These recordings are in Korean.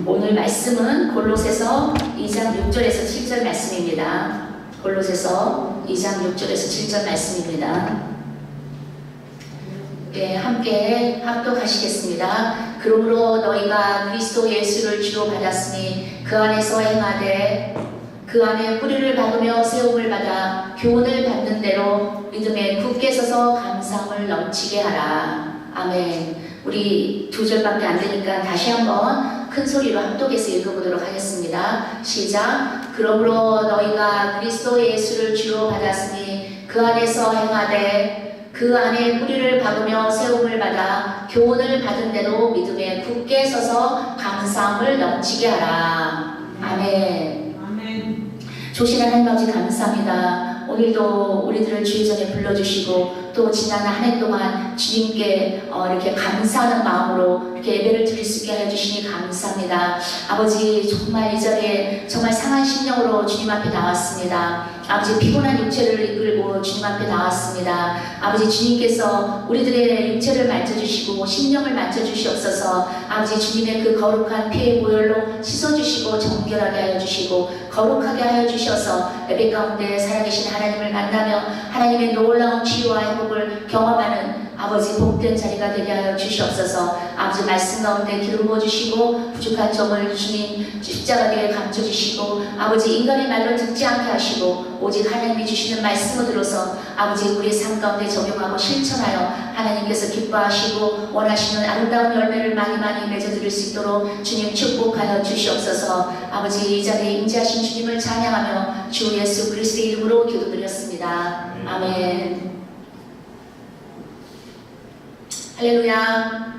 오늘 말씀은 골로새서 2장 6절에서 7절 말씀입니다. 골로새서 2장 6절에서 7절 말씀입니다. 네, 함께 합독하시겠습니다. 그러므로 너희가 그리스도 예수를 주로 받았으니 그 안에서 행하되 그 안에 뿌리를 박으며 세움을 받아 교훈을 받는 대로 믿음에 굳게 서서 감사함을 넘치게 하라. 아멘. 우리 두 절밖에 안 되니까 다시 한번 큰 소리로 합독해서 읽어보도록 하겠습니다. 시작. 그러므로 너희가 그리스도 예수를 주로 받았으니 그 안에서 행하되 그 안에 뿌리를 박으며 세움을 받아 교훈을 받은 대로 믿음에 굳게 서서 감사함을 넘치게 하라. 아멘. 조신 하나님 아버지 감사합니다. 오늘도 우리들을 주의 전에 불러주시고 또 지난 한 해 동안 주님께 이렇게 감사하는 마음으로 이렇게 예배를 드릴 수 있게 해주시니 감사합니다. 아버지 정말 이 자리에 정말 상한 심령으로 주님 앞에 나왔습니다. 아버지 피곤한 육체를 이끌고 주님 앞에 나왔습니다. 아버지 주님께서 우리들의 육체를 만져주시고 심령을 만져주시옵소서. 아버지 주님의 그 거룩한 피의 보혈로 씻어주시고 정결하게 하여 주시고 거룩하게 하여 주셔서 예배 가운데 살아계신 하나님을 만나며 하나님의 놀라운 치유와 회복을 경험하는 아버지 복된 자리가 되게 하여 주시옵소서. 아버지 말씀 가운데 기름 부어주시고 부족한 점을 주님 십자가 뒤에 감춰주시고 아버지 인간의 말로 듣지 않게 하시고 오직 하나님이 주시는 말씀을 들어서 아버지 우리의 삶 가운데 적용하고 실천하여 하나님께서 기뻐하시고 원하시는 아름다운 열매를 많이 맺어드릴 수 있도록 주님 축복하여 주시옵소서. 아버지 이 자리에 임재하신 주님을 찬양하며 주 예수 그리스도의 이름으로 기도드렸습니다. 아멘. 할렐루야.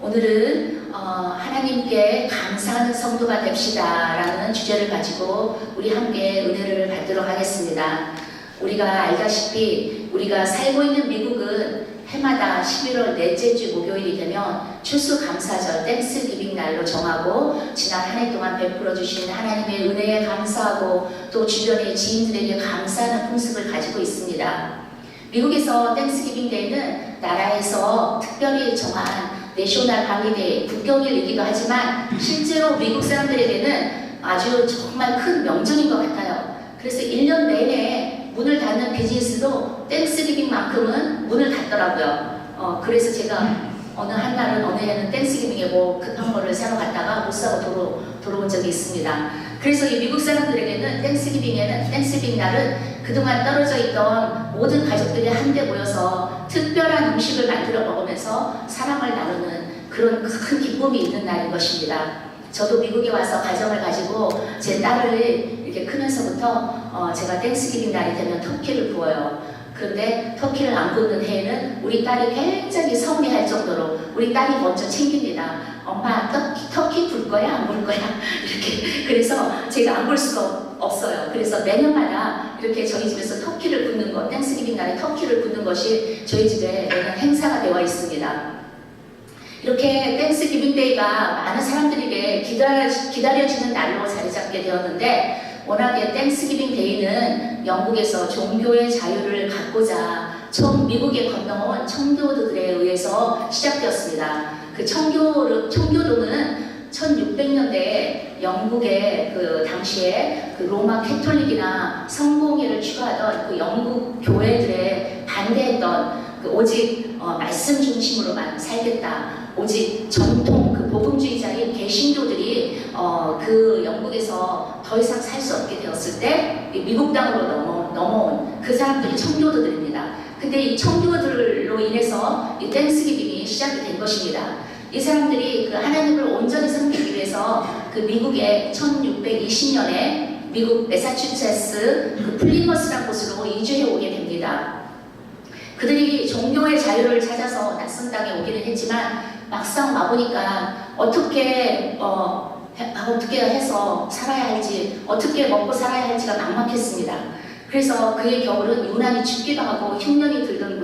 오늘은 하나님께 감사하는 성도가 됩시다 라는 주제를 가지고 우리 함께 은혜를 받도록 하겠습니다. 우리가 알다시피 우리가 살고 있는 미국은 해마다 11월 넷째 주 목요일이 되면 추수감사절 땡스기빙 날로 정하고 지난 한 해 동안 베풀어 주신 하나님의 은혜에 감사하고 또 주변의 지인들에게 감사하는 풍습을 가지고 있습니다. 미국에서 땡스기빙 데이는 나라에서 특별히 정한 내셔널 할리데이, 국경일이기도 하지만 실제로 미국 사람들에게는 아주 정말 큰 명절인 것 같아요. 그래서 1년 내내 문을 닫는 비즈니스도 땡스기빙만큼은 문을 닫더라고요. 그래서 제가 어느 한 날은 어느 해는 땡스기빙에 뭐 급한 거를 사러 갔다가 못 사고 돌아온 적이 있습니다. 그래서 이 미국 사람들에게는 땡스기빙 날은 그동안 떨어져 있던 모든 가족들이 한데 모여서 특별한 음식을 만들어 먹으면서 사랑을 나누는 그런 큰 기쁨이 있는 날인 것입니다. 저도 미국에 와서 가정을 가지고 제 딸을 이렇게 크면서부터 제가 땡스기빙 날이 되면 터키를 구워요. 그런데 터키를 안 굽는 해에는 우리 딸이 굉장히 서운해할 정도로 우리 딸이 먼저 챙깁니다. 엄마 터키 굴 거야? 안 굴 거야? 이렇게. 그래서 제가 안 굴 수가 없어요. 그래서 매년마다 이렇게 저희 집에서 터키를 굽는 것, 땡스기빙 날에 터키를 굽는 것이 저희 집에 매년 행사가 되어 있습니다. 이렇게 땡스기빙 데이가 많은 사람들에게 기다려지는 날로 자리 잡게 되었는데 워낙에 땡스기빙 데이는 영국에서 종교의 자유를 갖고자 처음 미국에 건너온 청교도들에 의해서 시작되었습니다. 그 청교도는 1600년대에 영국의 그 당시에 그 로마 캐톨릭이나 성공회를 추구하던 그 영국 교회들에 반대했던 그 오직 말씀 중심으로만 살겠다. 오직 전통 그 복음주의자인 개신교들이 그 영국에서 더 이상 살 수 없게 되었을 때 미국 땅으로 넘어온 그 사람들이 청교도들입니다. 근데 이 청교도들로 인해서 이 땡스기빙이 시작이 된 것입니다. 이 사람들이 그 하나님을 온전히 섬기기 위해서 그 미국에 1620년에 미국 매사추세츠 그 플리머스라는 곳으로 이주해 오게 됩니다. 그들이 종교의 자유를 찾아서 낯선 땅에 오기는 했지만 막상 와보니까 어떻게 해서 살아야 할지, 어떻게 먹고 살아야 할지가 막막했습니다. 그래서 그의 겨울은 유난히 춥기도 하고 흉년이 들던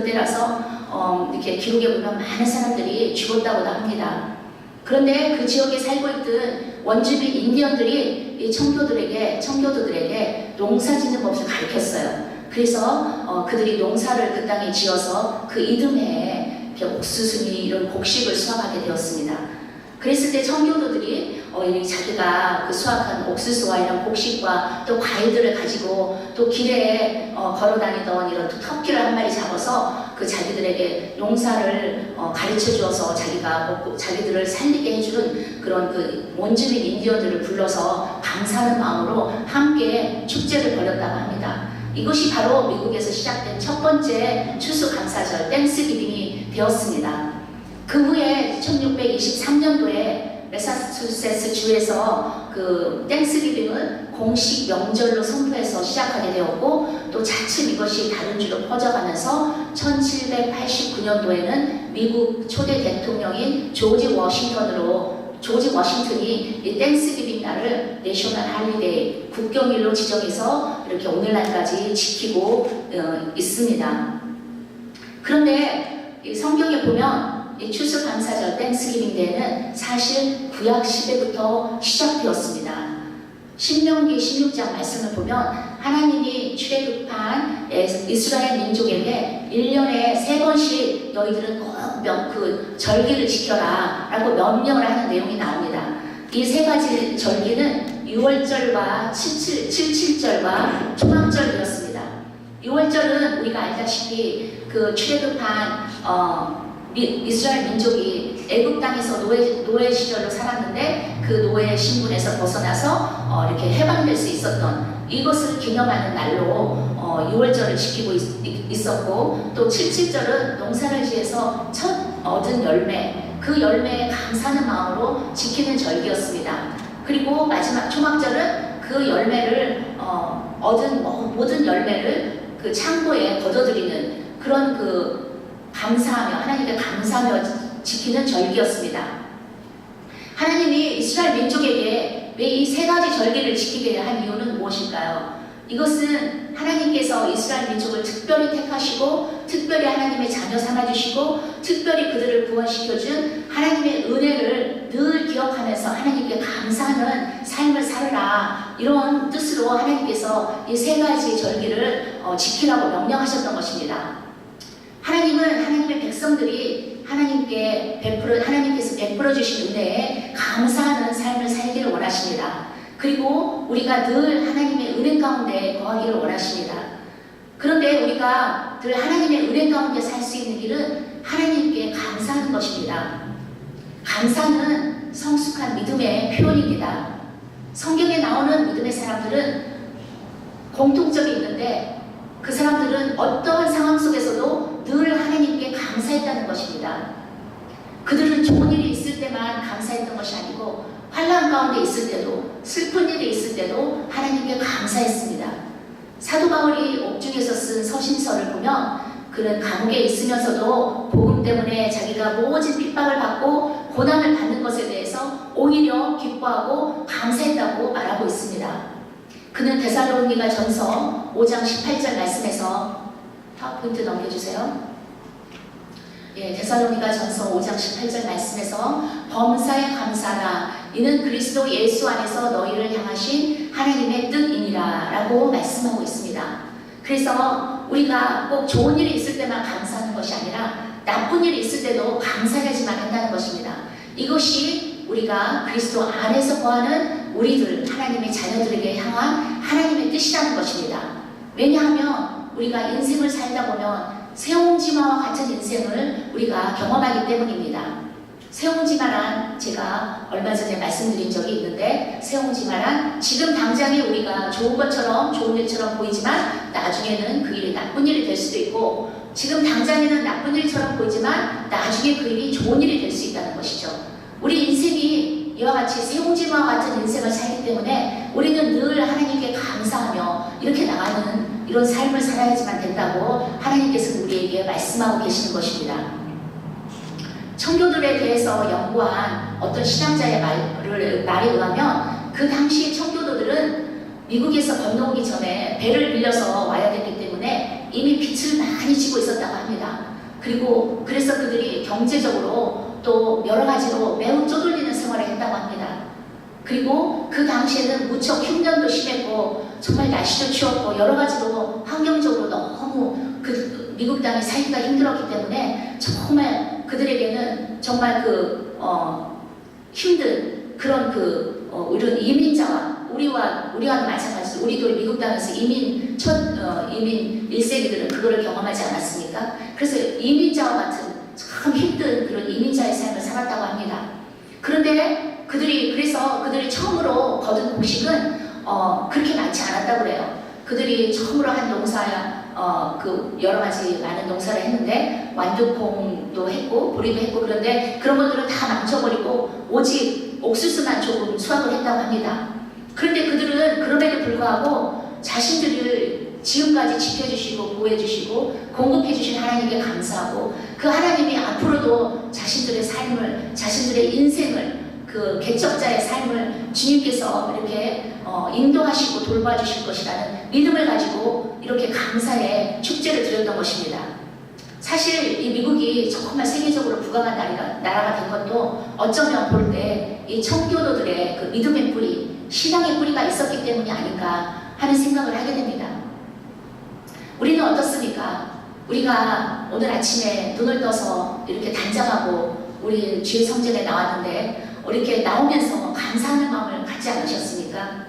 때라서 이렇게 기록에 보면 많은 사람들이 죽었다고도 합니다. 그런데 그 지역에 살고 있던 원주민 인디언들이 이 청교도들에게 농사 짓는 법을 가르쳤어요. 그래서 그들이 농사를 그 땅에 지어서 그 이듬해에 옥수수니 이런 곡식을 수확하게 되었습니다. 그랬을 때 청교도들이 이 자기가 그 수확한 옥수수와 이런 곡식과 또 과일들을 가지고 또 길에 걸어 다니던 이런 터키를 한 마리 잡아서 그 자기들에게 농사를 가르쳐 주어서 자기가 먹고 자기들을 살리게 해주는 그런 그 원주민 인디언들을 불러서 감사하는 마음으로 함께 축제를 벌였다고 합니다. 이것이 바로 미국에서 시작된 첫 번째 추수감사절 땡스기빙이 되었습니다. 그 후에 1623년도에 매사추세츠 주에서 그 땡스기빙을 공식 명절로 선포해서 시작하게 되었고 또 차츰 이것이 다른 주로 퍼져가면서 1789년도에는 미국 초대 대통령인 조지 워싱턴이 이 땡스기빙 날을 내셔널 할리데이 국경일로 지정해서 이렇게 오늘날까지 지키고 있습니다. 그런데 이 성경에 보면 이 추수감사절 땡스기빙 데이는 사실 구약 시대부터 시작되었습니다. 신명기 16장 말씀을 보면 하나님이 출애굽한 이스라엘 민족에게 1년에 3번씩 너희들은 꼭 그 절기를 지켜라 라고 명령을 하는 내용이 나옵니다. 이 3가지 절기는 6월절과 77절과 초막절이었습니다. 6월절은 우리가 알다시피 그 출애굽한 이스라엘 민족이 애굽 땅에서 노예 시절로 살았는데 그 노예 신분에서 벗어나서 이렇게 해방될 수 있었던 이것을 기념하는 날로 6월절을 지키고 있었고 또 77절은 농사를 지어서 첫 얻은 열매 그 열매에 감사하는 마음으로 지키는 절기였습니다. 그리고 마지막 초막절은 그 열매를 얻은 모든 열매를 그 창고에 거둬들이는 그런 그 감사하며 하나님께 감사하며 지키는 절기였습니다. 하나님이 이스라엘 민족에게 왜 이 3가지 절기를 지키게 한 이유는 무엇일까요? 이것은 하나님께서 이스라엘 민족을 특별히 택하시고 특별히 하나님의 자녀 삼아주시고 특별히 그들을 구원시켜준 하나님의 은혜를 늘 기억하면서 하나님께 감사하는 삶을 살아라 이런 뜻으로 하나님께서 이 3가지 절기를 지키라고 명령하셨던 것입니다. 하나님은 하나님의 백성들이 하나님께서 베풀어 주신 은혜에 감사하는 삶을 살기를 원하십니다. 그리고 우리가 늘 하나님의 은혜 가운데 거하기를 원하십니다. 그런데 우리가 늘 하나님의 은혜 가운데 살 수 있는 길은 하나님께 감사하는 것입니다. 감사는 성숙한 믿음의 표현입니다. 성경에 나오는 믿음의 사람들은 공통점이 있는데 그 사람들은 어떠한 상황 속에서도 늘 하나님께 감사했다는 것입니다. 그들은 좋은 일이 있을 때만 감사했던 것이 아니고 환난 가운데 있을 때도 슬픈 일이 있을 때도 하나님께 감사했습니다. 사도 바울이 옥중에서 쓴 서신서를 보면 그는 감옥에 있으면서도 복음 때문에 자기가 모진 핍박을 받고 고난을 받는 것에 대해서 오히려 기뻐하고 감사했다고 말하고 있습니다. 그는 데살로니가 전서 5장 18절 말씀에서 파워포인트 넘겨주세요. 데살로니가 전서 5장 18절 말씀에서 범사에 감사하라 이는 그리스도 예수 안에서 너희를 향하신 하나님의 뜻이니라 라고 말씀하고 있습니다. 그래서 우리가 꼭 좋은 일이 있을 때만 감사하는 것이 아니라 나쁜 일이 있을 때도 감사하지만 한다는 것입니다. 이것이 우리가 그리스도 안에서 거하는 우리들 하나님의 자녀들에게 향한 하나님의 뜻이라는 것입니다. 왜냐하면 우리가 인생을 살다 보면 세옹지마와 같은 인생을 우리가 경험하기 때문입니다. 세옹지마란 제가 얼마 전에 말씀드린 적이 있는데 세옹지마란 지금 당장에 우리가 좋은 것처럼 좋은 일처럼 보이지만 나중에는 그 일이 나쁜 일이 될 수도 있고 지금 당장에는 나쁜 일처럼 보이지만 나중에 그 일이 좋은 일이 될 수 있다는 것이죠. 우리 인생이 이와 같이 세옹지마와 같은 인생을 살기 때문에 우리는 늘 하나님께 감사하며 이렇게 나가는 이런 삶을 살아야지만 된다고 하나님께서 우리에게 말씀하고 계시는 것입니다. 청교도에 대해서 연구한 어떤 신앙자의 말에 의하면 그 당시 청교도들은 미국에서 건너오기 전에 배를 빌려서 와야 됐기 때문에 이미 빚을 많이 지고 있었다고 합니다. 그리고 그래서 그들이 경제적으로 또 여러 가지로 매우 쪼들리는 생활을 했다고 합니다. 그리고 그 당시에는 무척 흉년도 심했고 정말 날씨도 추웠고 여러 가지로 환경적으로 너무 그 미국 땅에 살기가 힘들었기 때문에 정말 그들에게는 정말 힘든 그런 이런 이민자와 우리와는 마찬가지로 우리도 미국 땅에서 이민 1세기들은 그거를 경험하지 않았습니까? 그래서 이민자와 같은 참 힘든 그런 이민자의 삶을 살았다고 합니다. 그런데 그들이 처음으로 거둔 곡식은 그렇게 많지 않았다고 그래요. 그들이 처음으로 한 농사야 여러 가지 많은 농사를 했는데 완두콩도 했고 보리도 했고 그런데 그런 것들은 다 망쳐버리고 오직 옥수수만 조금 수확을 했다고 합니다. 그런데 그들은 그럼에도 불구하고 자신들을 지금까지 지켜주시고 보호해주시고 공급해주신 하나님께 감사하고 그 하나님이 앞으로도 자신들의 삶을 자신들의 인생을 그 개척자의 삶을 주님께서 이렇게 인도하시고 돌봐주실 것이라는 믿음을 가지고 이렇게 감사의 축제를 드렸던 것입니다. 사실 이 미국이 정말 세계적으로 부강한 나라가 된 것도 어쩌면 볼 때 이 청교도들의 그 믿음의 뿌리, 신앙의 뿌리가 있었기 때문이 아닌가 하는 생각을 하게 됩니다. 우리는 어떻습니까? 우리가 오늘 아침에 눈을 떠서 이렇게 단장하고 우리 주의 성전에 나왔는데 이렇게 나오면서 감사하는 마음을 갖지 않으셨습니까?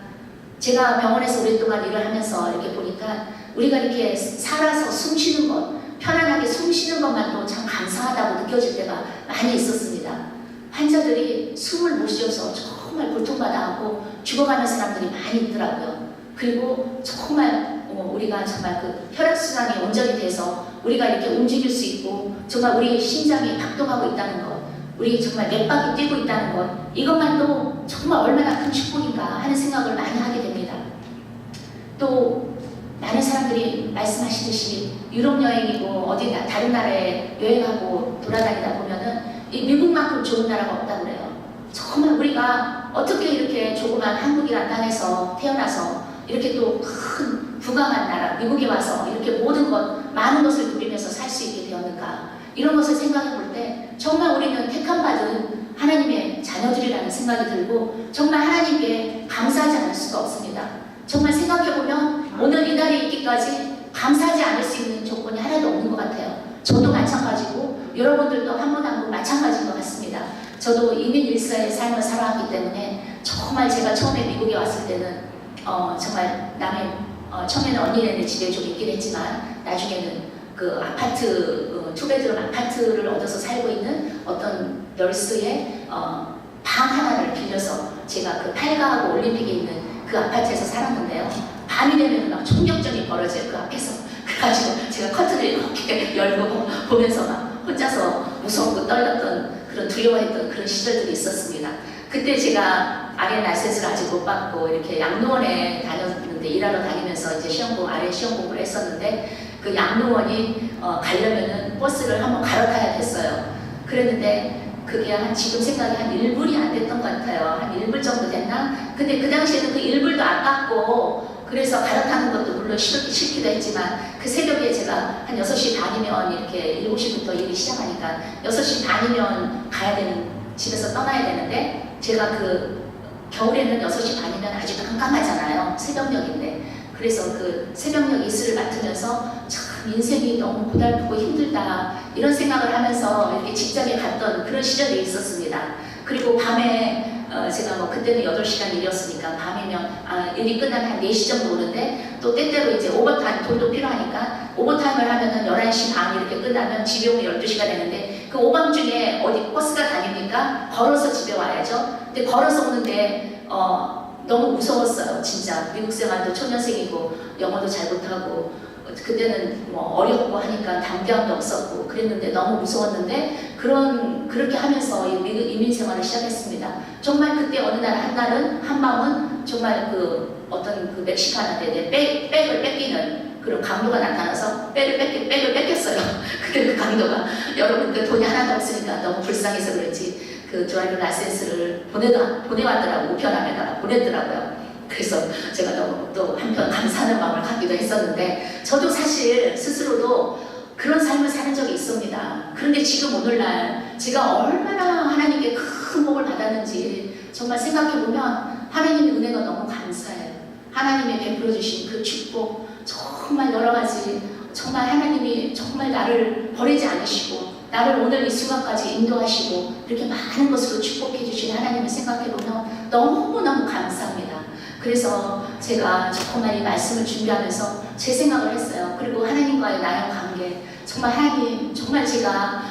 제가 병원에서 오랫동안 일을 하면서 이렇게 보니까 우리가 이렇게 살아서 숨 쉬는 것, 편안하게 숨 쉬는 것만도 참 감사하다고 느껴질 때가 많이 있었습니다. 환자들이 숨을 못 쉬어서 정말 고통받아하고 죽어가는 사람들이 많이 있더라고요. 그리고 정말 우리가 정말 그 혈액순환이 온전히 돼서 우리가 이렇게 움직일 수 있고 정말 우리 심장이 박동하고 있다는 것, 우리 정말 맥박이 뛰고 있다는 것, 이것만도 정말 얼마나 큰 축복인가 하는 생각을 많이 하게 됩니다. 또 많은 사람들이 말씀하시듯이 유럽 여행이고 어디 다른 나라에 여행하고 돌아다니다 보면은 이 미국만큼 좋은 나라가 없다고 그래요. 정말 우리가 어떻게 이렇게 조그만 한국이란 땅에서 태어나서 이렇게 또 큰 부강한 나라 미국에 와서 이렇게 많은 것을 누리면서 살 수 있게 되었는가, 이런 것을 생각해 볼 때 정말 우리는 택함받은 하나님의 자녀들이라는 생각이 들고 정말 하나님께 감사하지 않을 수가 없습니다. 정말 생각해보면 오늘 이 날에 있기까지 감사하지 않을 수 있는 조건이 하나도 없는 것 같아요. 저도 마찬가지고 여러분들도 한 분 한 분 마찬가지인 것 같습니다. 저도 이민 1세의 삶을 살아왔기 때문에 정말 제가 처음에 미국에 왔을 때는 정말 처음에는 언니네 집에 좀 있긴 했지만 나중에는 그 아파트, 투베드룸 아파트를 얻어서 살고 있는 어떤 널스의 방 하나를 빌려서 제가 그 팔가하고 올림픽에 있는 그 아파트에서 살았는데요. 밤이 되면 막 총격전이 벌어져요, 그 앞에서. 그래가지고 제가 커튼을 이렇게 열고 보면서 막 혼자서 무섭고 떨렸던 그런 두려워했던 그런 시절들이 있었습니다. 그때 제가 아래 라이센스를 아직 못 받고 이렇게 양로원에 다녔는데 일하러 다니면서 이제 아래 시험 공부를 했었는데 그 양로원이 가려면은 버스를 한번 갈아타야 됐어요. 그랬는데 그게 지금 생각이 한 1불이 안 됐던 것 같아요. 한 1불 정도 됐나? 근데 그 당시에는 그 1불도 아깝고 그래서 갈아타는 것도 물론 싫기도 했지만 그 새벽에 제가 한 6시 반이면 이렇게 7시부터 일이 시작하니까 6시 반이면 가야 되는, 집에서 떠나야 되는데 제가 그 겨울에는 6시 반이면 아주 깜깜하잖아요. 새벽녘인데. 그래서 그 새벽녘 이슬을 맡으면서 참 인생이 너무 고달프고 힘들다 이런 생각을 하면서 이렇게 직장에 갔던 그런 시절이 있었습니다. 그리고 밤에 제가 그때는 8시간 일이었으니까 밤이면 일이 끝나면 한 4시 정도 오는데 또 때때로 이제 오버타임 돈도 필요하니까 오버타임을 하면은 11시 반 이렇게 끝나면 집에 오면 12시가 되는데 그 오밤중에 어디 버스가 다니니까 걸어서 집에 와야죠. 근데 걸어서 오는데 너무 무서웠어요. 진짜 미국 생활도 초년생이고 영어도 잘 못하고 그때는 어렵고 하니까 담대함도 없었고 그랬는데 너무 무서웠는데 그렇게 하면서 이민 생활을 시작했습니다. 정말 그때 어느 날 한 밤은 정말 어떤 멕시칸한테 백을 뺏기는 그런 강도가 나타나서 백을 뺏겼어요. 그때 그 강도가 여러분 돈이 하나도 없으니까 너무 불쌍해서 그런지 그 드라이빙 라이센스를 보내왔더라고. 우편함에다가 보냈더라고요. 그래서 제가 너무 또 한편 감사하는 마음을 갖기도 했었는데 저도 사실 스스로도 그런 삶을 사는 적이 있습니다. 그런데 지금 오늘날 제가 얼마나 하나님께 큰 복을 받았는지 정말 생각해보면 하나님의 은혜가 너무 감사해요. 하나님이 베풀어 주신 그 축복 정말 여러 가지, 정말 하나님이 정말 나를 버리지 않으시고 나를 오늘 이 순간까지 인도하시고 이렇게 많은 것으로 축복해 주신 하나님을 생각해 보면 너무너무 감사합니다. 그래서 제가 정말 이 말씀을 준비하면서 제 생각을 했어요. 그리고 하나님과의 나의 관계, 정말 하나님, 정말 제가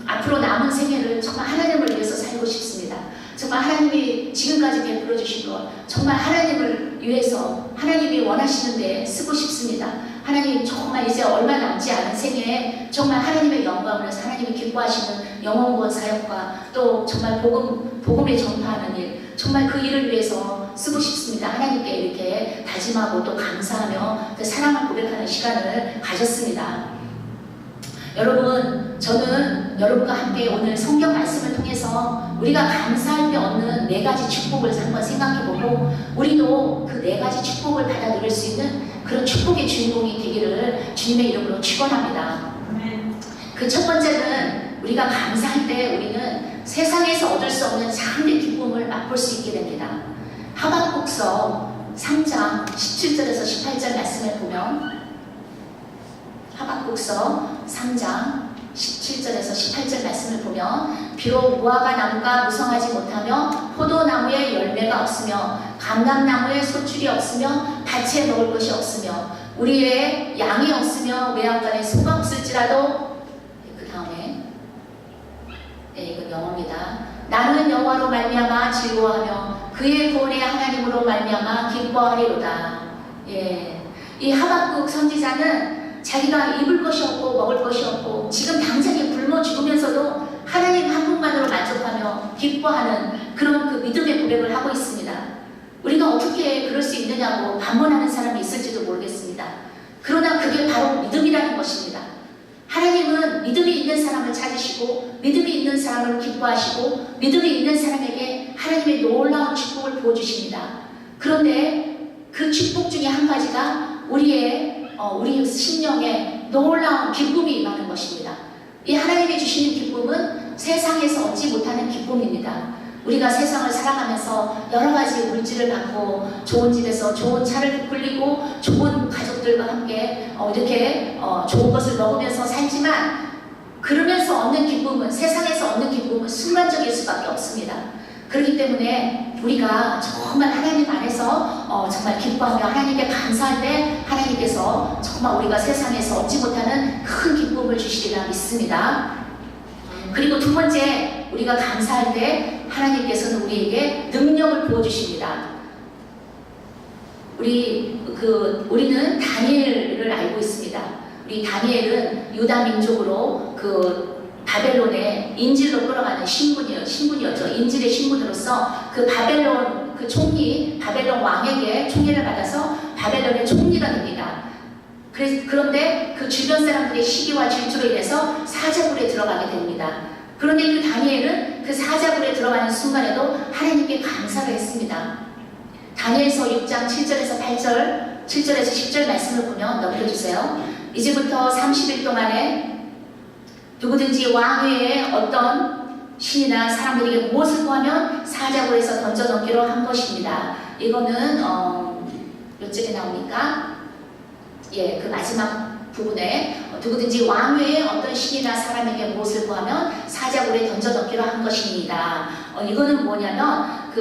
앞으로 남은 생애를 정말 하나님을 위해서 살고 싶습니다. 정말 하나님이 지금까지 베풀어 주신 것, 정말 하나님을 위해서 하나님이 원하시는 데 쓰고 싶습니다. 하나님, 정말 이제 얼마 남지 않은 생애에 정말 하나님의 영광을 위해서 하나님이 기뻐하시는 영혼구원 사역과 또 정말 복음을 전파하는 일, 정말 그 일을 위해서 쓰고 싶습니다. 하나님께 이렇게 다짐하고 또 감사하며 사랑을 고백하는 시간을 가졌습니다. 여러분, 저는 여러분과 함께 오늘 성경 말씀을 통해서 우리가 감사할 때 얻는 4가지 축복을 한번 생각해보고 우리도 그 4가지 축복을 받아 누릴 수 있는 그런 축복의 주인공이 되기를 주님의 이름으로 축원합니다. 그 첫 번째는 우리가 감사할 때 우리는 세상에서 얻을 수 없는 참된 기쁨을 맛볼 수 있게 됩니다. 하박국서 3장 17절에서 18절 말씀을 보면 하박국서 3장 17절에서 18절 말씀을 보면 비록 무화과 나무가 무성하지 못하며 포도나무에 열매가 없으며 감람나무에 소출이 없으며 밭에 먹을 것이 없으며 우리의 양이 없으며 외양간에 소가 없을지라도 그 다음에 이건 영어입니다. 나는 여호와로 말미암아 즐거워하며 그의 구원의 하나님으로 말미암아 기뻐하리로다. 이 하박국 선지자는 자기가 입을 것이 없고 먹을 것이 없고 지금 당장에 굶어 죽으면서도 하나님 한 분만으로 만족하며 기뻐하는 그런 그 믿음의 고백을 하고 있습니다. 우리가 어떻게 그럴 수 있느냐고 반문하는 사람이 있을지도 모르겠습니다. 그러나 그게 바로 믿음이라는 것입니다. 하나님은 믿음이 있는 사람을 찾으시고 믿음이 있는 사람을 기뻐하시고 믿음이 있는 사람에게 하나님의 놀라운 축복을 부어주십니다. 그런데 그 축복 중에 한 가지가 우리 심령에 놀라운 기쁨이 임하는 것입니다. 이 하나님이 주시는 기쁨은 세상에서 얻지 못하는 기쁨입니다. 우리가 세상을 살아가면서 여러 가지 물질을 받고 좋은 집에서 좋은 차를 끌리고 좋은 가족들과 함께 이렇게 좋은 것을 먹으면서 살지만 그러면서 얻는 기쁨은 세상에서 얻는 기쁨은 순간적일 수밖에 없습니다. 그렇기 때문에 우리가 정말 하나님 안에서 정말 기뻐하며 하나님께 감사할 때 하나님께서 정말 우리가 세상에서 얻지 못하는 큰 기쁨을 주시리라 믿습니다. 그리고 두 번째, 우리가 감사할 때 하나님께서는 우리에게 능력을 부어주십니다. 우리는 다니엘을 알고 있습니다. 우리 다니엘은 유다 민족으로 바벨론의 인질로 끌어가는 신분이었죠. 인질의 신분으로서 그 바벨론 바벨론 왕에게 총애를 받아서 바벨론의 총리가 됩니다. 그런데 그 주변 사람들의 시기와 질투로 인해서 사자굴에 들어가게 됩니다. 그런데 그 다니엘은 그 사자굴에 들어가는 순간에도 하나님께 감사를 했습니다. 다니엘서 6장 7절에서 8절, 7절에서 10절 말씀을 보면 넘겨주세요. 이제부터 30일 동안에 누구든지 왕 외에 어떤 신이나 사람들에게 무엇을 구하면 사자굴에서 던져넣기로 한 것입니다. 이거는 몇 절에 나오니까 그 마지막 부분에 누구든지 왕 외에 어떤 신이나 사람에게 무엇을 구하면 사자굴에 던져넣기로 한 것입니다. 이거는 뭐냐면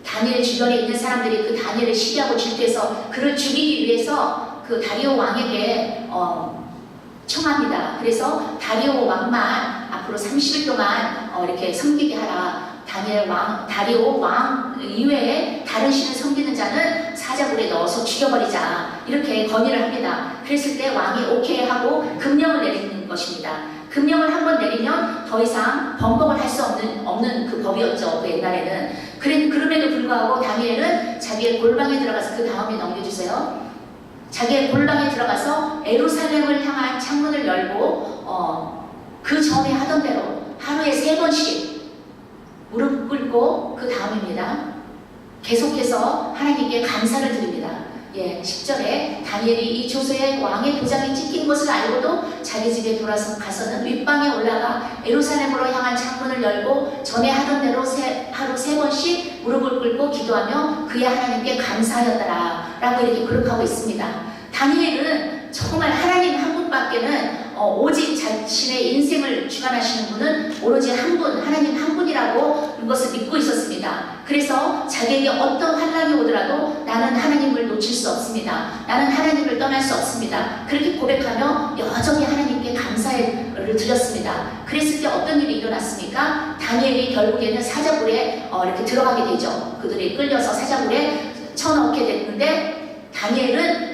다니엘 주변에 있는 사람들이 그 다니엘을 시기하고 질투해서 그를 죽이기 위해서 그 다리오 왕에게 청합니다. 그래서 다리오 왕만 앞으로 30일 동안 이렇게 섬기게 하라. 다리오 왕 이외에 다른 신을 섬기는 자는 사자굴에 넣어서 죽여버리자. 이렇게 건의를 합니다. 그랬을 때 왕이 오케이 하고 금령을 내리는 것입니다. 금령을 한번 내리면 더 이상 번복을 할 수 없는 그 법이었죠. 그 옛날에는. 그럼에도 불구하고 다니엘은 자기의 골방에 들어가서 그 다음에 넘겨주세요. 자기의 골방에 들어가서 에루살렘을 향한 창문을 열고 그 전에 하던 대로 하루에 3번씩 무릎 꿇고 그 다음입니다. 계속해서 하나님께 감사를 드립니다. 10절에 다니엘이 이 조서에 왕의 도장이 찍힌 것을 알고도 자기 집에 가서는 윗방에 올라가 에루살렘으로 향한 창문을 열고 전에 하던 대로 하루 3번씩 무릎을 꿇고 기도하며 그의 하나님께 감사하였더라 라고 이렇게 기록하고 있습니다. 다니엘은 정말 하나님 한 분 분밖에는 오직 자신의 인생을 주관하시는 분은 오로지 한 분, 하나님 한 분이라고 그것을 믿고 있었습니다. 그래서 자기에게 어떤 환란이 오더라도 나는 하나님을 놓칠 수 없습니다. 나는 하나님을 떠날 수 없습니다. 그렇게 고백하며 여전히 하나님께 감사를 드렸습니다. 그랬을 때 어떤 일이 일어났습니까? 다니엘이 결국에는 사자굴에 이렇게 들어가게 되죠. 그들이 끌려서 사자굴에 쳐넣게 됐는데 다니엘의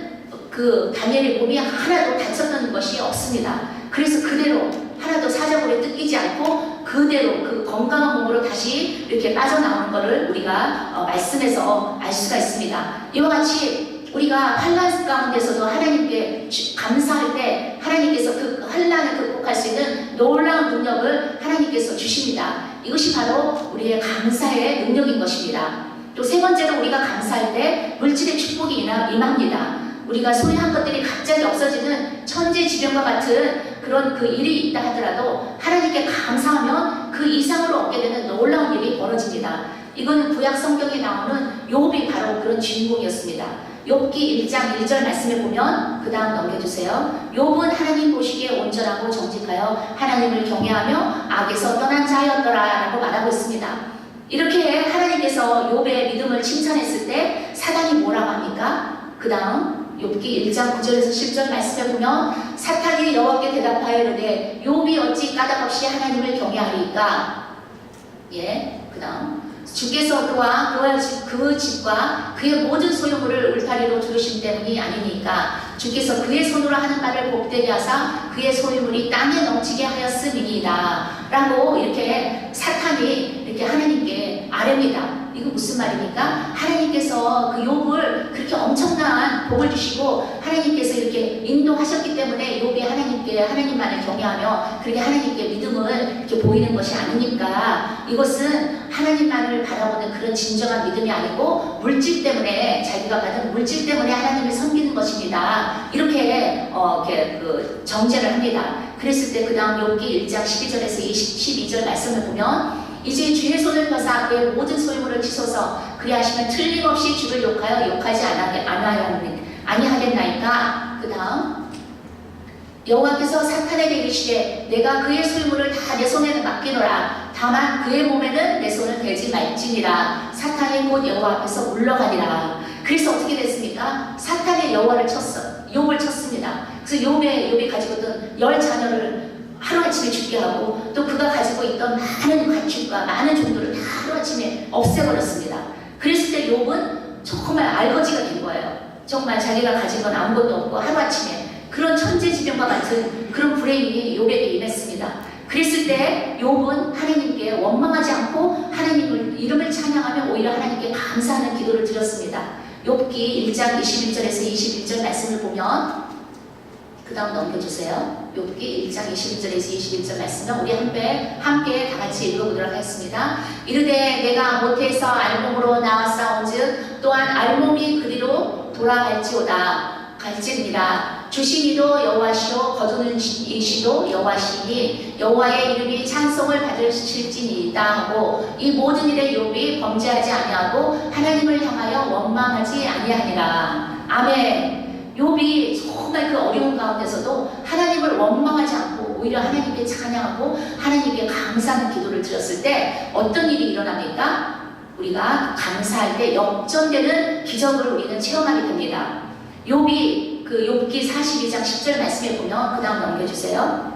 몸이 하나도 다쳤던 것이 없습니다. 그래서 그대로 하나도 사자굴에 뜯기지 않고 그대로 그 건강한 몸으로 다시 이렇게 빠져나오는 것을 우리가 말씀에서 알 수가 있습니다. 이와 같이 우리가 환난 가운데서도 하나님께 감사할 때 하나님께서 그 환난을 극복할 수 있는 놀라운 능력을 하나님께서 주십니다. 이것이 바로 우리의 감사의 능력인 것입니다. 또 세 번째로 우리가 감사할 때 물질의 축복이 임합니다. 우리가 소유한 것들이 갑자기 없어지는 천재지변과 같은 그런 그 일이 있다 하더라도 하나님께 감사하면 그 이상으로 얻게 되는 놀라운 일이 벌어집니다. 이거는 구약 성경에 나오는 욥이 바로 그런 주인공이었습니다. 욥기 1장 1절 말씀에 보면 그 다음 넘겨주세요. 욥은 하나님 보시기에 온전하고 정직하여 하나님을 경외하며 악에서 떠난 자였더라 라고 말하고 있습니다. 이렇게 하나님께서 욥의 믿음을 칭찬했을 때 사단이 뭐라고 합니까? 그 다음 욥기 1장 9절에서 10절 말씀에 보면 사탄이 여호와께 대답하여 이르되 욥이 어찌 까닭없이 하나님을 경외하리이까? 그 다음 주께서 그와 그 집과 그의 모든 소유물을 울타리로 두르신 때문이 아니니까 주께서 그의 손으로 하는 말을 복되게 하사 그의 소유물이 땅에 넘치게 하였음이니이다 라고 이렇게 사탄이 이렇게 하나님께 아뢰입니다. 이거 무슨 말입니까? 하나님께서 그 욥을 그렇게 엄청난 복을 주시고 하나님께서 이렇게 인도하셨기 때문에 욥이 하나님만을 경외하며 그렇게 하나님께 믿음을 이렇게 보이는 것이 아니니까 이것은 하나님만을 바라보는 그런 진정한 믿음이 아니고 물질 때문에 자기가 받은 물질 때문에 하나님을 섬기는 것입니다. 이렇게 그 정죄를 합니다. 그랬을 때 그 다음 욥기 1장 12절에서 12절 말씀을 보면 이제 주의 손을 펴사 그의 모든 소유물을 치소서 그리하시면 틀림없이 주를 욕하지 아니하겠나이까. 그 다음 여호와께서 사탄에게 이르시되 내가 그의 소유물을 다 내 손에 맡기노라. 다만 그의 몸에는 내 손을 대지 말지니라. 사탄이 곧 여호와 앞에서 물러가니라. 그래서 어떻게 됐습니까? 사탄이 욥을 쳤습니다. 그래서 욥이 가지고 있던 10자녀를 하루아침에 죽게 하고 또 그가 가지고 있던 많은 가축과 많은 종들을 다 하루아침에 없애버렸습니다. 그랬을 때 욥은 정말 알거지가 된 거예요. 정말 자기가 가진 건 아무것도 없고 하루아침에 그런 천재지변과 같은 그런 불행이 욥에게 임했습니다. 그랬을 때 욥은 하나님께 원망하지 않고 하나님을 이름을 찬양하며 오히려 하나님께 감사하는 기도를 드렸습니다. 욥기 1장 21절에서 21절 말씀을 보면 그 다음 넘겨주세요. 욥기 1장 21절에서 21절 말씀은 우리 함께 다 같이 읽어보도록 하겠습니다. 이르되 내가 모태에서 알몸으로 나왔사온즉 또한 알몸이 그리로 갈지니라. 주시니도 여호와시오 거두는 이시도 여호와시니 여호와의 이름이 찬송을 받으실지니이다 하고 이 모든 일에 욥이 범죄하지 아니하고 하나님을 향하여 원망하지 아니하니라. 아멘. 욥이 정말 그 어려운 가운데서도 하나님을 원망하지 않고 오히려 하나님께 찬양하고 하나님께 감사하는 기도를 드렸을 때 어떤 일이 일어납니까? 우리가 감사할 때 역전되는 기적을 우리는 체험하게 됩니다. 욥이 그 욥기 42장 10절 말씀에 보면 그 다음 넘겨주세요.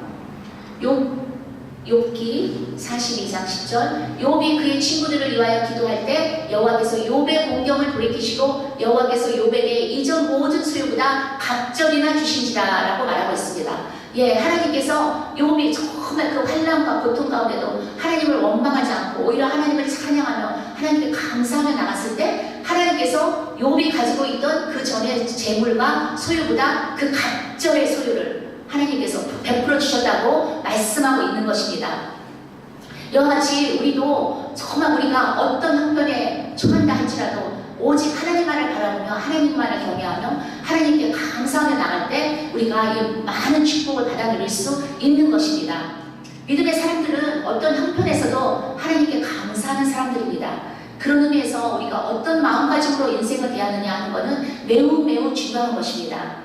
욥기 42장 10절 욥이 그의 친구들을 위하여 기도할 때 여호와께서 욥의 공경을 돌이키시고 여호와께서 욥에게 이전 모든 소유보다 갑절이나 주신지라 라고 말하고 있습니다. 하나님께서 욥이 정말 그 환난과 고통 가운데도 하나님을 원망하지 않고 오히려 하나님을 찬양하며 하나님께 감사하며 나갔을 때 하나님께서 욥이 가지고 있던 그 전의 재물과 소유보다 그 갑절의 소유를 하나님께서 베풀어 주셨다고 말씀하고 있는 것입니다. 이와 같이 우리도 정말 우리가 어떤 형편에 처한다 할지라도 오직 하나님만을 바라보며 하나님만을 경외하며 하나님께 감사하며 나갈 때 우리가 이 많은 축복을 받아 누릴 수 있는 것입니다. 믿음의 사람들은 어떤 형편에서도 하나님께 감사하는 사람들입니다. 그런 의미에서 우리가 어떤 마음가짐으로 인생을 대하느냐 하는 것은 매우 중요한 것입니다.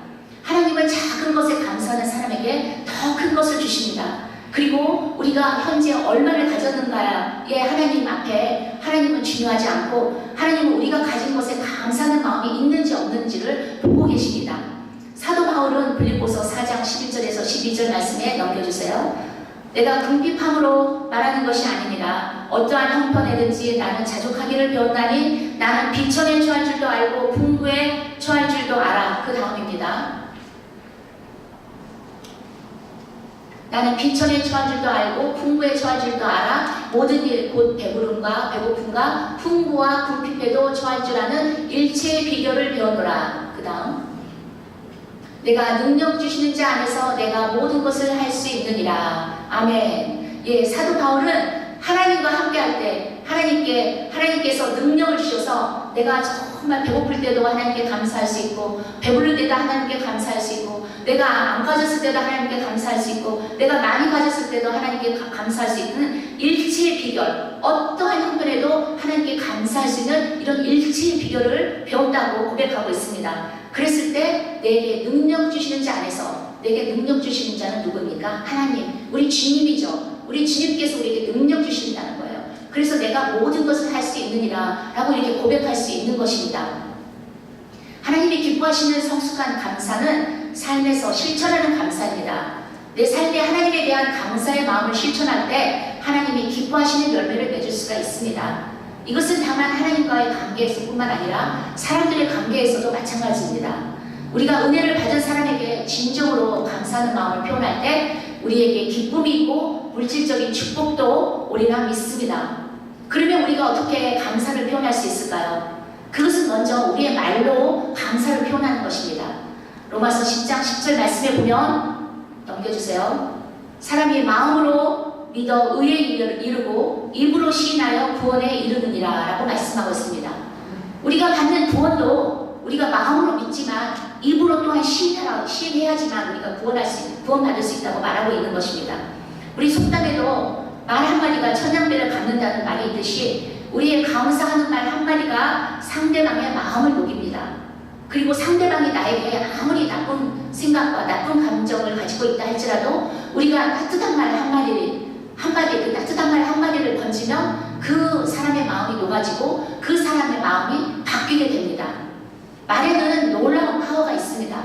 하나님은 작은 것에 감사하는 사람에게 더 큰 것을 주십니다. 그리고 우리가 현재 얼마를 가졌는가에 하나님 앞에 하나님은 중요하지 않고 하나님은 우리가 가진 것에 감사하는 마음이 있는지 없는지를 보고 계십니다. 사도 바울은 빌립보서 4장 11절에서 12절 말씀에 넘겨주세요. 내가 궁핍함으로 말하는 것이 아니니라. 어떠한 형편에든지 나는 자족하기를 배웠나니 나는 비천에 처할 줄도 알고 풍부에 처할 줄도 알아. 그 다음입니다. 나는 비천에 처할 줄도 알고 풍부에 처할 줄도 알아. 모든 일 곧 배부름과 배고픔과 풍부와 궁핍에도 처할 줄 아는 일체의 비결을 배우노라. 그 다음 내가 능력 주시는 자 안에서 내가 모든 것을 할 수 있느니라. 아멘. 예, 사도 바울은 하나님과 함께할 때 하나님께서 능력을 주셔서 내가 정말 배고플 때도 하나님께 감사할 수 있고 배부를 때도 하나님께 감사할 수 있고 내가 안 가졌을 때도 하나님께 감사할 수 있고 내가 많이 가졌을 때도 하나님께 감사할 수 있는 일체의 비결, 어떠한 형편에도 하나님께 감사할 수 있는 이런 일체의 비결을 배웠다고 고백하고 있습니다. 그랬을 때 내게 능력 주시는 자 안에서 내게 능력 주시는 자는 누구입니까? 하나님, 우리 주님이죠. 우리 주님께서 우리에게 능력 주신다는 거예요. 그래서 내가 모든 것을 할 수 있느니라 라고 이렇게 고백할 수 있는 것입니다. 하나님이 기뻐하시는 성숙한 감사는 삶에서 실천하는 감사입니다. 내 삶에 하나님에 대한 감사의 마음을 실천할 때 하나님이 기뻐하시는 열매를 맺을 수가 있습니다. 이것은 다만 하나님과의 관계에서뿐만 아니라 사람들의 관계에서도 마찬가지입니다. 우리가 은혜를 받은 사람에게 진정으로 감사하는 마음을 표현할 때 우리에게 기쁨이 있고 물질적인 축복도 오리라 믿습니다. 그러면 우리가 어떻게 감사를 표현할 수 있을까요? 그것은 먼저 우리의 말로 감사를 표현하는 것입니다. 로마서 10장 10절 말씀에 보면 넘겨주세요. 사람이 마음으로 믿어 의에 이르고 입으로 시인하여 구원에 이르느니라 라고 말씀하고 있습니다. 우리가 받는 구원도 우리가 마음으로 믿지만 입으로 또한 시인해야지만 우리가 구원받을 수 있다고 말하고 있는 것입니다. 우리 속담에도 말 한마디가 천냥배를 갚는다는 말이 있듯이 우리의 감사하는 말 한마디가 상대방의 마음을 녹입니다. 그리고 상대방이 나에게 아무리 나쁜 생각과 나쁜 감정을 가지고 있다 할지라도 우리가 따뜻한 말 그 따뜻한 말 한마디를 던지면 그 사람의 마음이 녹아지고 그 사람의 마음이 바뀌게 됩니다. 말에는 놀라운 파워가 있습니다.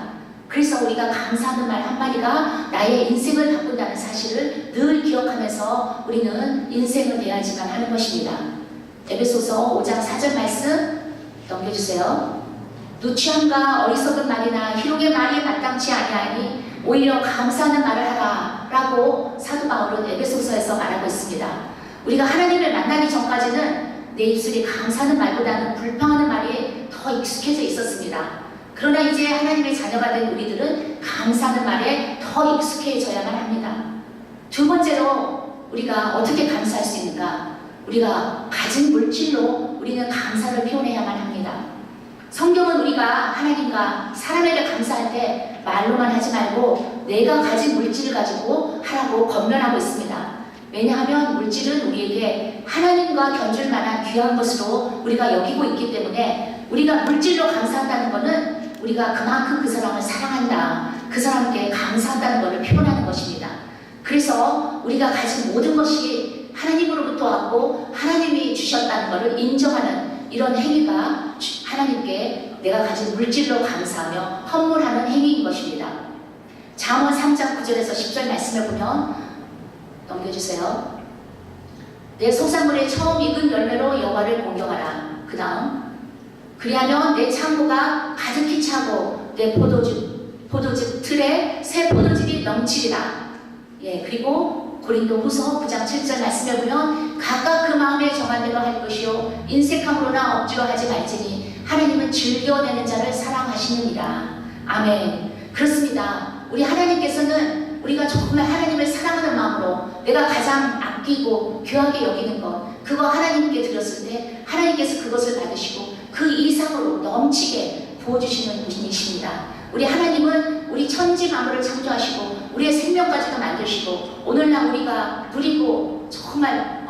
그래서 우리가 감사하는 말 한마디가 나의 인생을 바꾼다는 사실을 늘 기억하면서 우리는 인생을 대하지만 하는 것입니다. 에베소서 5장 4절 말씀 넘겨주세요. 누추함과 어리석은 말이나 희롱의 말이 마땅치 아니하니 오히려 감사하는 말을 하라 라고 사도 바울은 에베소서에서 말하고 있습니다. 우리가 하나님을 만나기 전까지는 내 입술이 감사하는 말보다는 불평하는 말이 더 익숙해져 있었습니다. 그러나 이제 하나님의 자녀가 된 우리들은 감사하는 말에 더 익숙해져야만 합니다. 두 번째로 우리가 어떻게 감사할 수 있는가? 우리가 가진 물질로 우리는 감사를 표현해야만 합니다. 성경은 우리가 하나님과 사람에게 감사할 때 말로만 하지 말고 내가 가진 물질을 가지고 하라고 권면하고 있습니다. 왜냐하면 물질은 우리에게 하나님과 견줄 만한 귀한 것으로 우리가 여기고 있기 때문에 우리가 물질로 감사한다는 것은 우리가 그만큼 그 사람을 사랑한다, 그 사람께 감사한다는 것을 표현하는 것입니다. 그래서 우리가 가진 모든 것이 하나님으로부터 왔고 하나님이 주셨다는 것을 인정하는 이런 행위가 하나님께 내가 가진 물질로 감사하며 헌물하는 행위인 것입니다. 잠언 3장 9절에서 10절 말씀을 보면 넘겨주세요. 내 소산물의 처음 익은 열매로 여호와를 공경하라. 그 다음 그리하면 내 창고가 가득히 차고 내 포도즙 틀에 새 포도즙이 넘치리라. 예, 그리고 고린도후서 9장 7절 말씀에 보면 각각 그 마음에 정한 대로 할 것이요 인색함으로나 억지로 하지 말지니 하나님은 즐겨내는 자를 사랑하시느니라. 아멘. 그렇습니다. 우리 하나님께서는 우리가 정말 하나님을 사랑하는 마음으로 내가 가장 아끼고 귀하게 여기는 것 그거 하나님께 드렸을 때 하나님께서 그것을 받으시고 그 이상으로 넘치게 부어주시는 분이십니다. 우리 하나님은 우리 천지 만물을 창조하시고 우리의 생명까지도 만드시고 오늘날 우리가 누리고 정말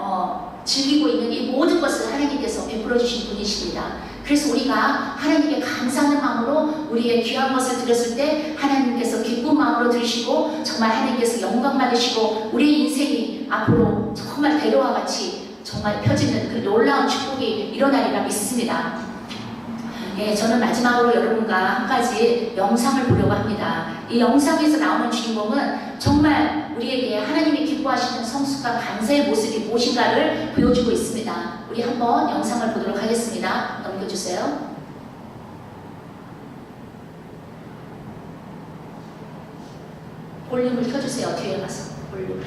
즐기고 있는 이 모든 것을 하나님께서 베풀어 주신 분이십니다. 그래서 우리가 하나님께 감사하는 마음으로 우리의 귀한 것을 드렸을 때 하나님께서 기쁜 마음으로 들으시고 정말 하나님께서 영광 받으시고 우리의 인생이 앞으로 정말 대로와 같이 정말 펴지는 그 놀라운 축복이 일어나리라 믿습니다. 예, 저는 마지막으로 여러분과 한 가지 영상을 보려고 합니다. 이 영상에서 나오는 주인공은 정말 우리에게 하나님이 기뻐하시는 성숙과 감사의 모습이 무엇인가를 보여주고 있습니다. 우리 한번 영상을 보도록 하겠습니다. 넘겨주세요. 볼륨을 켜주세요. 뒤에 가서 볼륨.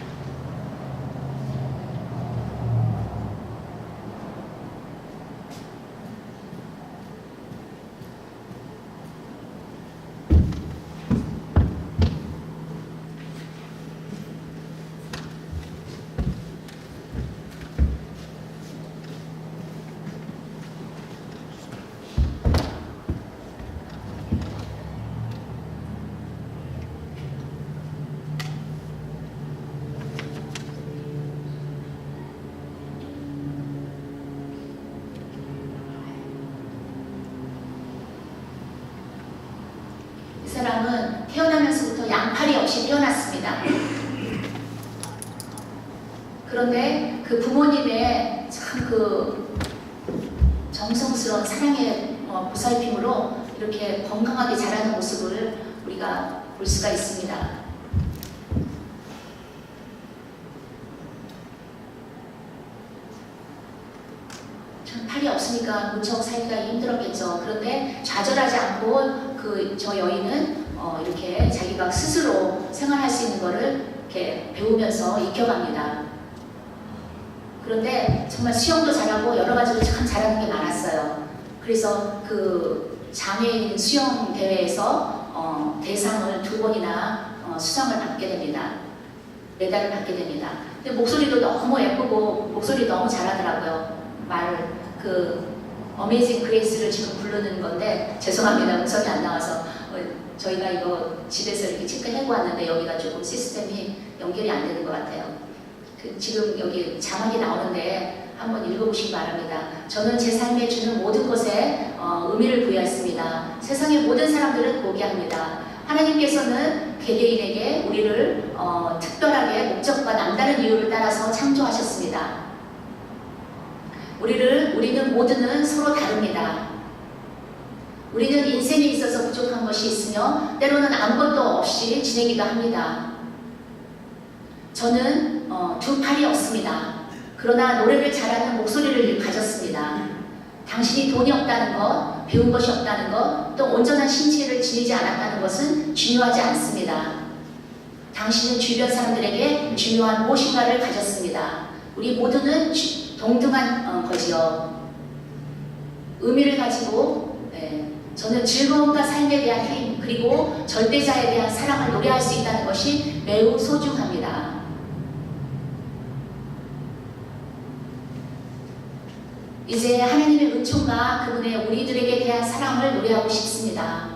이 사람은 태어나면서부터 양팔이 없이 태어났습니다. 그런데 그 부모님의 참 그 정성스러운 사랑의 보살핌으로 이렇게 건강하게 자라는 모습을 우리가 볼 수가 있습니다. 참 팔이 없으니까 무척 살기가 힘들었겠죠. 그런데 좌절하지 않고 저 여인은 이렇게 자기가 스스로 생활할 수 있는 것을 이렇게 배우면서 익혀갑니다. 그런데 정말 수영도 잘하고 여러 가지로 참 잘하는 게 많았어요. 그래서 그 장애인 수영 대회에서 대상을 2번이나 수상을 받게 됩니다. 메달을 받게 됩니다. 근데 목소리도 너무 예쁘고 목소리 너무 잘하더라고요. 어메이징 그레이스를 지금 부르는 건데 죄송합니다. 음성이 안 나와서 저희가 이거 집에서 이렇게 체크해 왔는데 여기가 조금 시스템이 연결이 안 되는 것 같아요. 지금 여기 자막이 나오는데 한번 읽어보시기 바랍니다. 저는 제 삶에 주는 모든 것에 의미를 부여했습니다. 세상의 모든 사람들은 포기합니다. 하나님께서는 개개인에게 우리를 특별하게 목적과 남다른 이유를 따라서 창조하셨습니다. 우리는 모두는 서로 다릅니다. 우리는 인생에 있어서 부족한 것이 있으며 때로는 아무것도 없이 지내기도 합니다. 저는 2팔이 없습니다. 그러나 노래를 잘하는 목소리를 가졌습니다. 당신이 돈이 없다는 것, 배운 것이 없다는 것, 또 온전한 신체를 지니지 않았다는 것은 중요하지 않습니다. 당신은 주변 사람들에게 중요한 무엇인가를 가졌습니다. 우리 모두는 동등한 거지요. 의미를 가지고 저는 즐거움과 삶에 대한 힘 그리고 절대자에 대한 사랑을 노래할 수 있다는 것이 매우 소중합니다. 이제 하나님의 은총과 그분의 우리들에게 대한 사랑을 노래하고 싶습니다.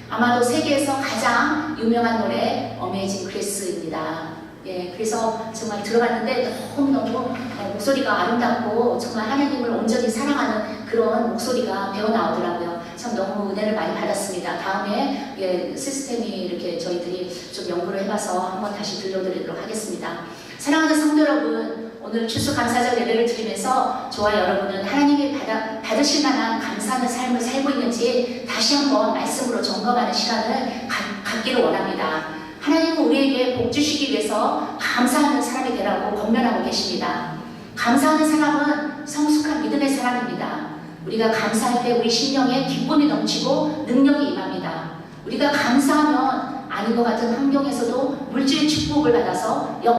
아마도 세계에서 가장 유명한 노래 어메이징 그레이스입니다. 그래서 정말 들어봤는데 너무너무 목소리가 아름답고 정말 하나님을 온전히 사랑하는 그런 목소리가 배어나오더라고요. 참 너무 은혜를 많이 받았습니다. 다음에 시스템이 이렇게 저희들이 좀 연구를 해봐서 한번 다시 들려드리도록 하겠습니다. 사랑하는 성도 여러분, 오늘 추수감사절 예배를 드리면서 저와 여러분은 하나님이 받으실 만한 감사하는 삶을 살고 있는지 다시 한번 말씀으로 점검하는 시간을 갖기를 원합니다. 하나님은 우리에게 복 주시기 위해서 감사하는 사람이 되라고 권면하고 계십니다. 감사하는 사람은 성숙한 믿음의 사람입니다. 우리가 감사할 때 우리 심령에 기쁨이 넘치고 능력이 임합니다. 우리가 감사하면 아닌 것 같은 환경에서도 물질의 축복을 받아서